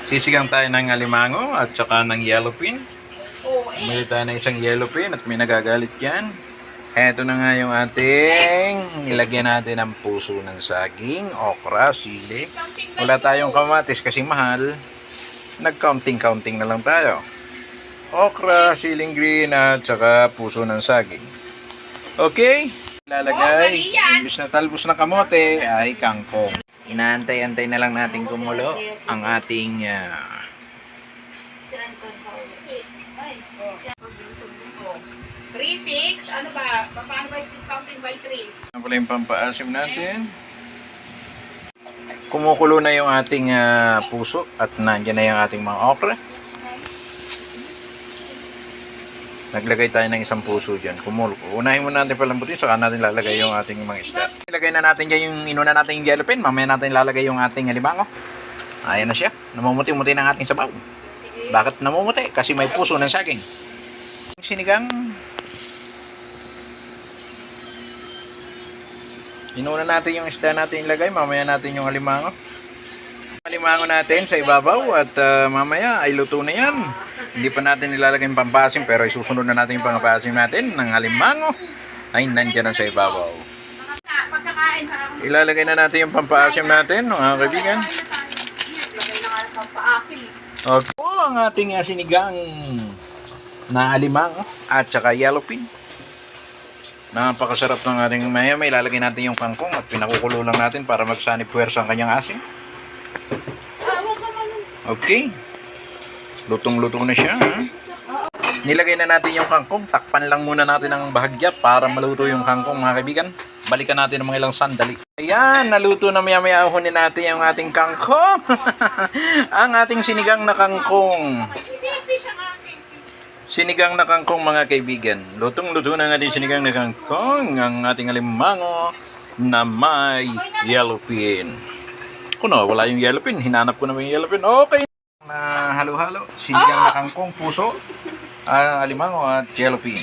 Sisigang tayo ng alimango at saka ng yellow pin. Bumili tayo ng isang yellow pin at may nagagalit dyan. Eto na nga yung ating nilagyan natin ng puso ng saging, okra, sili. Wala tayong kamatis kasi mahal. Nag-counting-counting na lang tayo. Okra, siling green at saka puso ng saging. Okay? Lalagay, imbis na talbos ng kamote ay kangkong. Inaantay-antay na lang natin kumulo ang ating 3-6, ano ba? Paano ba yung counting by 3? Ano pala yung pampaasim natin? Kumukulo na yung ating puso at nandiyan na yung ating mga okra. Naglagay tayo ng isang puso dyan. Kumulo. Unahin muna natin palambutin, saka natin lalagay yung ating mga isda. Ilagay na natin dyan yung inuna natin yung yellow pin. Mamaya natin lalagay yung ating alimango. Ayan na siya. Namumuti-muti ng ating sabaw. Bakit namumuti? Kasi may puso ng saging. Sinigang. Inuna natin yung isda natin ilagay. Mamaya natin yung alimango. Alimango natin sa ibabaw at mamaya ay luto na yan. Hindi pa natin nilalagay yung pampasim pero isusunod na natin yung pampasim natin ng alimango ay nandiyan na sa ibabaw. Ilalagay na natin yung pampasim natin, mga kaibigan. Okay. Ang ating sinigang na alimango at saka yellow pin. Napakasarap ng ating maya. May ilalagay natin yung kangkong at pinakukulo lang natin para magsani puwersa ang kanyang asim. Okay. Lutong-luto na siya. Ha? Nilagay na natin yung kangkong. Takpan lang muna natin ang bahagya para maluto yung kangkong, mga kaibigan. Balikan natin ng mga ilang sandali. Ayan, naluto na maya-maya. Ahunin natin yung ating kangkong. Ang ating sinigang na kangkong. Sinigang na kangkong, mga kaibigan. Lutong-luto na ang ating sinigang na kangkong. Ang ating alimango na may yellow pin. Kung wala yung yellow pin, hinanap ko naman yung yellow pin. Okay. Na halo-halo. Sinigang na kangkong, puso, alimango at yellow pin.